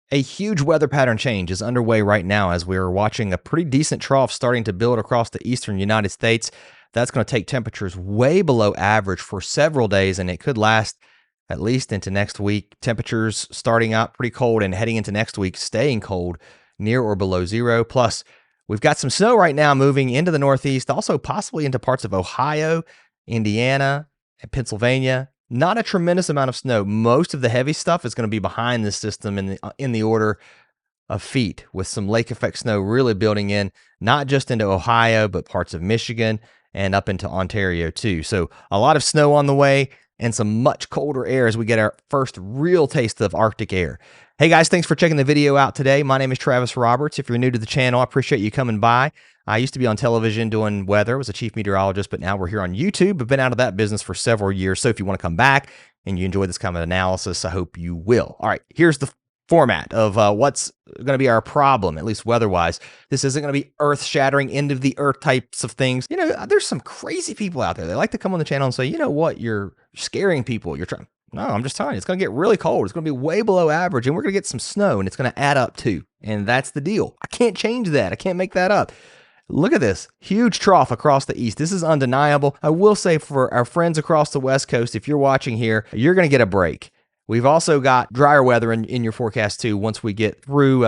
A huge weather pattern change is underway right now as we're watching a pretty decent trough starting to build across the eastern United States. That's going to take temperatures way below average for several days, and it could last at least into next week. Temperatures starting out pretty cold and heading into next week staying cold, near or below zero. Plus, we've got some snow right now moving into the Northeast, also possibly into parts of Ohio, Indiana, and Pennsylvania. Not a tremendous amount of snow. Most of the heavy stuff is going to be behind this system in the order of feet, with some lake effect snow really building in, not just into Ohio, but parts of Michigan and up into Ontario too. So a lot of snow on the way and some much colder air as we get our first real taste of Arctic air. Hey guys, thanks for checking the video out today. My name is Travis Roberts. If you're new to the channel, I appreciate you coming by. I used to be on television doing weather. I was a chief meteorologist, but now we're here on YouTube. I've been out of that business for several years. So if you want to come back and you enjoy this kind of analysis, I hope you will. All right, here's the format of what's going to be our problem, at least weather-wise. This isn't going to be earth-shattering, end-of-the-earth types of things. You know, there's some crazy people out there. They like to come on the channel and say, you know what, you're scaring people. You're trying. No, I'm just telling you, it's going to get really cold. It's going to be way below average, and we're going to get some snow, and it's going to add up too. And that's the deal. I can't change that. I can't make that up. Look at this huge trough across the east. This is undeniable. I will say for our friends across the West Coast, if you're watching here, you're going to get a break. We've also got drier weather in your forecast too. Once we get through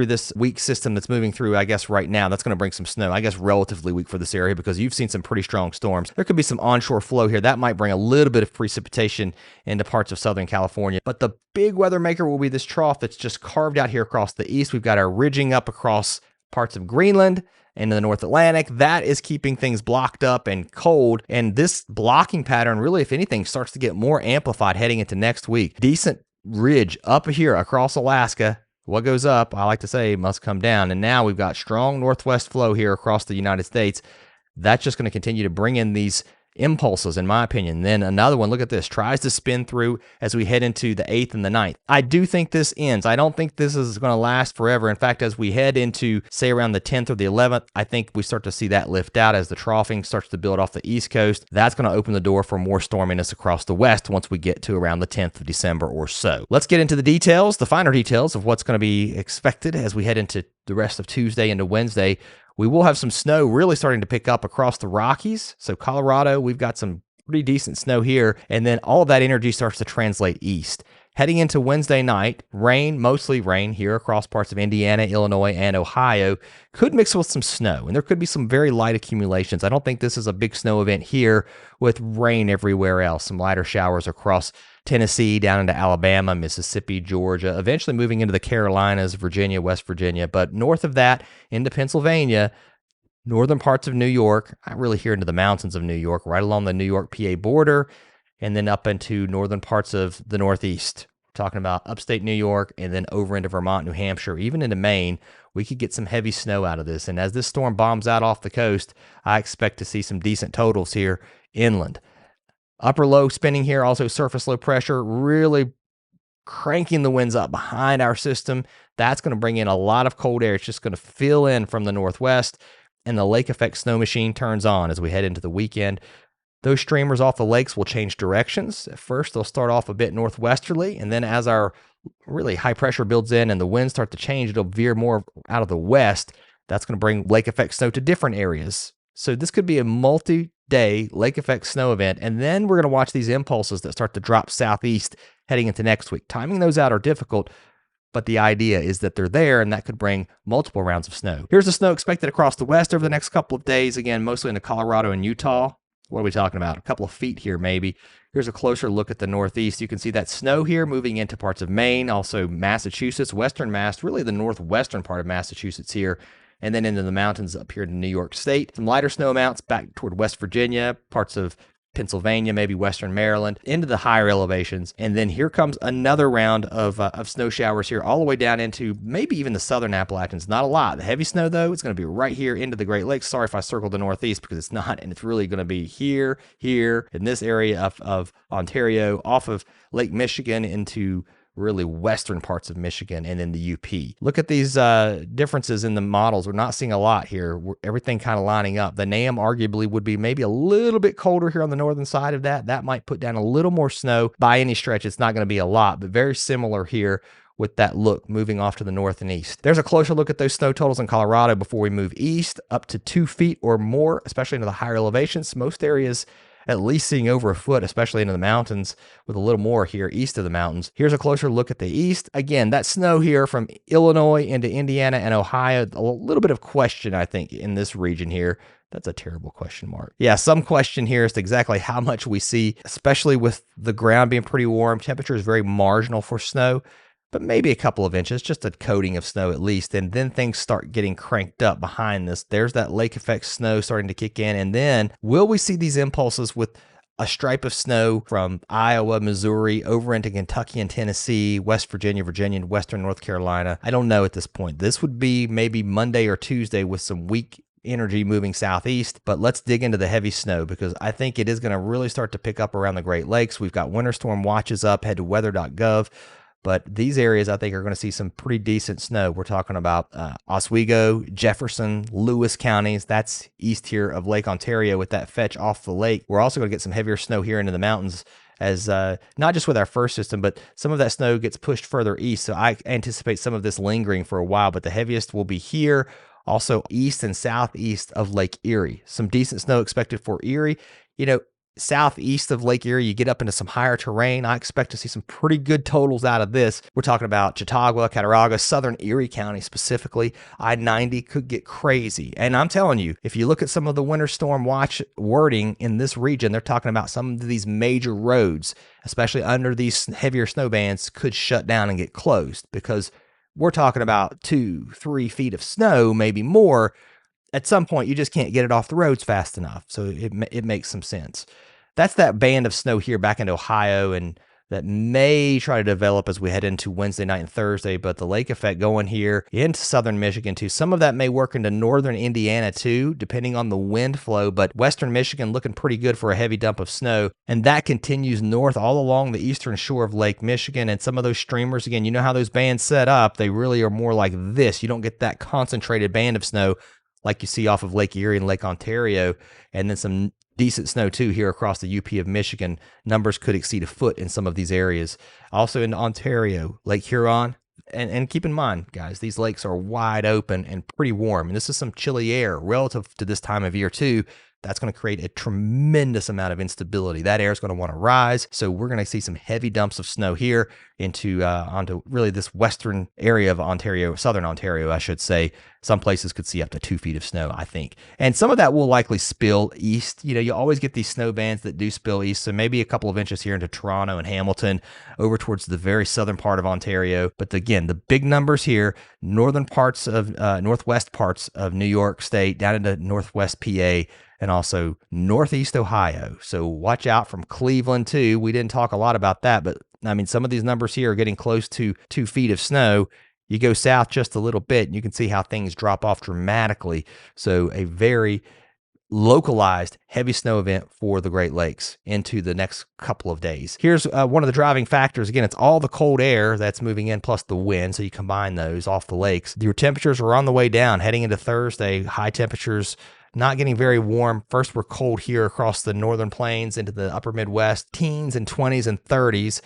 this weak system that's moving through, I guess right now, that's going to bring some snow. I guess relatively weak for this area because you've seen some pretty strong storms. There could be some onshore flow here. That might bring a little bit of precipitation into parts of Southern California. But the big weather maker will be this trough that's just carved out here across the east. We've got our ridging up across parts of Greenland and in the North Atlantic. That is keeping things blocked up and cold. And this blocking pattern really, if anything, starts to get more amplified heading into next week. Decent ridge up here across Alaska. What goes up, I like to say, must come down. And now we've got strong northwest flow here across the United States. That's just going to continue to bring in these impulses, in my opinion. Then another one, look at this, tries to spin through as we head into the 8th and the 9th. I do think this ends. I don't think this is going to last forever. In fact, as we head into, say, around the 10th or the 11th, I think we start to see that lift out as the troughing starts to build off the East Coast. That's going to open the door for more storminess across the West once we get to around the 10th of December or so. Let's get into the details, the finer details of what's going to be expected as we head into the rest of Tuesday into Wednesday. We will have some snow really starting to pick up across the Rockies. So Colorado, we've got some pretty decent snow here. And then all of that energy starts to translate east. Heading into Wednesday night, rain, mostly rain here across parts of Indiana, Illinois, and Ohio. Could mix with some snow, and there could be some very light accumulations. I don't think this is a big snow event here with rain everywhere else. Some lighter showers across Tennessee, down into Alabama, Mississippi, Georgia, eventually moving into the Carolinas, Virginia, West Virginia. But north of that, into Pennsylvania, northern parts of New York, not really here into the mountains of New York, right along the New York-PA border, and then up into northern parts of the Northeast. Talking about upstate New York and then over into Vermont, New Hampshire, even into Maine, we could get some heavy snow out of this. And as this storm bombs out off the coast, I expect to see some decent totals here inland. Upper low spinning here, also surface low pressure, really cranking the winds up behind our system. That's going to bring in a lot of cold air. It's just going to fill in from the northwest, and the lake effect snow machine turns on as we head into the weekend. Those streamers off the lakes will change directions. At first, they'll start off a bit northwesterly, and then as our really high pressure builds in and the winds start to change, it'll veer more out of the west. That's going to bring lake effect snow to different areas. So this could be a multi-day lake effect snow event, and then we're going to watch these impulses that start to drop southeast heading into next week. Timing those out are difficult, but the idea is that they're there, and that could bring multiple rounds of snow. Here's the snow expected across the west over the next couple of days, again, mostly into Colorado and Utah. What are we talking about? A couple of feet here, maybe. Here's a closer look at the Northeast. You can see that snow here moving into parts of Maine, also Massachusetts, Western Mass, really the northwestern part of Massachusetts here, and then into the mountains up here in New York State. Some lighter snow amounts back toward West Virginia, parts of Pennsylvania, maybe Western Maryland, into the higher elevations. And then here comes another round of snow showers here, all the way down into maybe even the southern Appalachians. Not a lot. The heavy snow, though, it's going to be right here into the Great Lakes. Sorry if I circled the Northeast because it's not, and it's really going to be here, in this area of Ontario, off of Lake Michigan into really western parts of Michigan and then the UP. Look at these differences in the models. We're not seeing a lot here. Everything kind of lining up. The NAM arguably would be maybe a little bit colder here on the northern side of that. That might put down a little more snow. By any stretch, it's not going to be a lot, but very similar here with that look moving off to the north and east. There's a closer look at those snow totals in Colorado before we move east up to 2 feet or more, especially into the higher elevations. Most areas at least seeing over a foot, especially into the mountains, with a little more here east of the mountains. Here's a closer look at the east. Again, that snow here from Illinois into Indiana and Ohio, a little bit of question, I think, in this region here. That's a terrible question mark. Yeah, some question here as to exactly how much we see, especially with the ground being pretty warm. Temperature is very marginal for snow, but maybe a couple of inches, just a coating of snow at least. And then things start getting cranked up behind this. There's that lake effect snow starting to kick in. And then will we see these impulses with a stripe of snow from Iowa, Missouri, over into Kentucky and Tennessee, West Virginia, and Western North Carolina? I don't know at this point. This would be maybe Monday or Tuesday with some weak energy moving southeast, but let's dig into the heavy snow because I think it is going to really start to pick up around the Great Lakes. We've got winter storm watches up. Head to weather.gov. But these areas, I think, are going to see some pretty decent snow. We're talking about Oswego, Jefferson, Lewis counties. That's east here of Lake Ontario with that fetch off the lake. We're also going to get some heavier snow here into the mountains as not just with our first system, but some of that snow gets pushed further east. So I anticipate some of this lingering for a while, but the heaviest will be here. Also east and southeast of Lake Erie. Some decent snow expected for Erie. You know, southeast of Lake Erie, you get up into some higher terrain. I expect to see some pretty good totals out of this. We're talking about Chautauqua, Cattaraugus, southern Erie County specifically. I-90 could get crazy. And I'm telling you, if you look at some of the winter storm watch wording in this region, they're talking about some of these major roads, especially under these heavier snow bands, could shut down and get closed because we're talking about 2-3 feet of snow, maybe more. At some point, you just can't get it off the roads fast enough. So it makes some sense. That's that band of snow here back into Ohio, and that may try to develop as we head into Wednesday night and Thursday, but the lake effect going here into southern Michigan too. Some of that may work into northern Indiana too, depending on the wind flow, but western Michigan looking pretty good for a heavy dump of snow. And that continues north all along the eastern shore of Lake Michigan. And some of those streamers, again, you know how those bands set up, they really are more like this. You don't get that concentrated band of snow like you see off of Lake Erie and Lake Ontario, and then some decent snow too here across the UP of Michigan. Numbers could exceed a foot in some of these areas. Also in Ontario, Lake Huron. And keep in mind, guys, these lakes are wide open and pretty warm. And this is some chilly air relative to this time of year too. That's going to create a tremendous amount of instability. That air is going to want to rise. So we're going to see some heavy dumps of snow here onto really this western area of Ontario, southern Ontario, I should say. Some places could see up to 2 feet of snow, I think. And some of that will likely spill east. You know, you always get these snow bands that do spill east. So maybe a couple of inches here into Toronto and Hamilton, over towards the very southern part of Ontario. But again, the big numbers here, northern parts of, northwest parts of New York State, down into northwest PA, and also northeast Ohio. So watch out from Cleveland too. We didn't talk a lot about that, but I mean, some of these numbers here are getting close to 2 feet of snow. You go south just a little bit, and you can see how things drop off dramatically. So a very localized heavy snow event for the Great Lakes into the next couple of days. Here's one of the driving factors. Again, it's all the cold air that's moving in plus the wind. So you combine those off the lakes. Your temperatures are on the way down heading into Thursday. High temperatures not getting very warm. First, we're cold here across the northern plains into the upper Midwest, teens and 20s and 30s.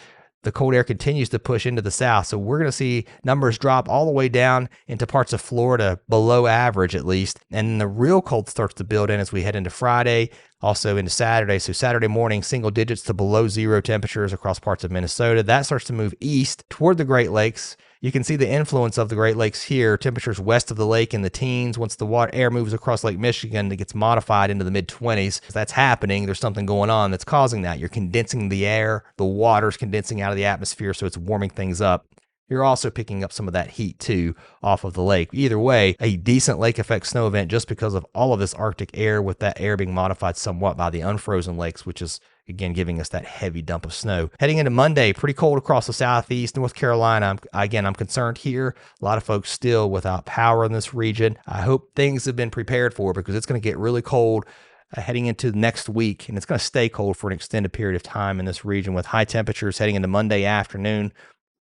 The cold air continues to push into the south. So we're going to see numbers drop all the way down into parts of Florida below average at least. And the real cold starts to build in as we head into Friday, also into Saturday. So Saturday morning, single digits to below zero temperatures across parts of Minnesota. That starts to move east toward the Great Lakes. You can see the influence of the Great Lakes here. Temperatures west of the lake in the teens. Once the air moves across Lake Michigan, it gets modified into the mid-20s. That's happening. There's something going on that's causing that. You're condensing the air. The water's condensing out of the atmosphere, so it's warming things up. You're also picking up some of that heat too off of the lake. Either way, a decent lake effect snow event just because of all of this Arctic air, with that air being modified somewhat by the unfrozen lakes, which is again giving us that heavy dump of snow. Heading into Monday, pretty cold across the southeast, North Carolina. I'm concerned here. A lot of folks still without power in this region. I hope things have been prepared for, because it's going to get really cold heading into next week, and it's going to stay cold for an extended period of time in this region with high temperatures heading into Monday afternoon.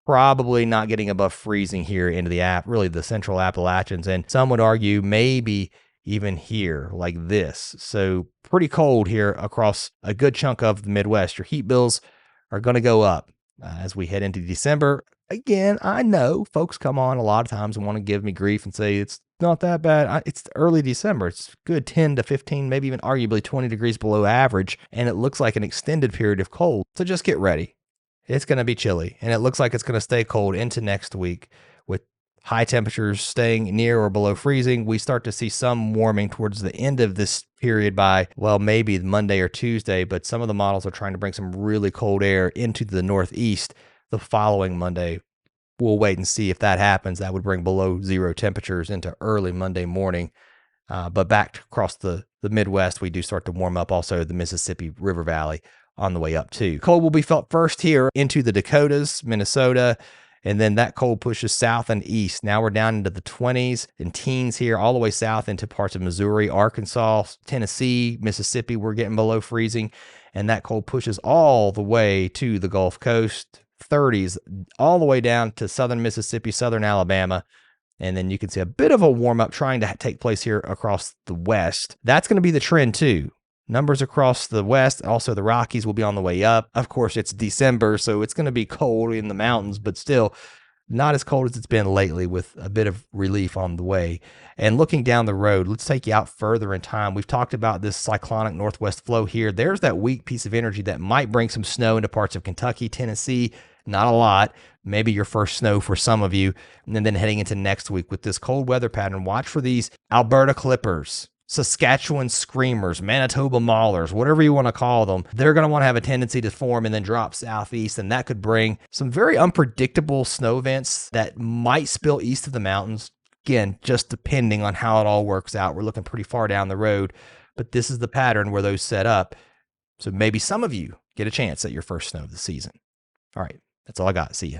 Probably not getting above freezing here into really the central Appalachians, and some would argue maybe even here like this. So pretty cold here across a good chunk of the Midwest. Your heat bills are going to go up as we head into December. Again, I know folks come on a lot of times and want to give me grief and say it's not that bad. It's early December. It's good 10 to 15, maybe even arguably 20 degrees below average, and it looks like an extended period of cold. So just get ready. It's going to be chilly, and it looks like it's going to stay cold into next week with high temperatures staying near or below freezing. We start to see some warming towards the end of this period by, well, maybe Monday or Tuesday, but some of the models are trying to bring some really cold air into the Northeast the following Monday. We'll wait and see if that happens. That would bring below zero temperatures into early Monday morning. But back across the Midwest, we do start to warm up also the Mississippi River Valley on the way up too. Cold will be felt first here into the Dakotas, Minnesota, and then that cold pushes south and east. Now we're down into the 20s and teens here, all the way south into parts of Missouri, Arkansas, Tennessee, Mississippi. We're getting below freezing, and that cold pushes all the way to the Gulf Coast, 30s, all the way down to southern Mississippi, southern Alabama. And then you can see a bit of a warm up trying to take place here across the west. That's going to be the trend too. Numbers across the west, also the Rockies will be on the way up. Of course, it's December, so it's going to be cold in the mountains, but still not as cold as it's been lately, with a bit of relief on the way. And looking down the road, let's take you out further in time. We've talked about this cyclonic northwest flow here. There's that weak piece of energy that might bring some snow into parts of Kentucky, Tennessee. Not a lot, maybe your first snow for some of you. And then heading into next week with this cold weather pattern, watch for these Alberta Clippers, Saskatchewan Screamers, Manitoba Maulers, whatever you want to call them. They're going to want to have a tendency to form and then drop southeast, and that could bring some very unpredictable snow events that might spill east of the mountains. Again, just depending on how it all works out. We're looking pretty far down the road, but this is the pattern where those set up. So maybe some of you get a chance at your first snow of the season. All right, that's all I got. See ya.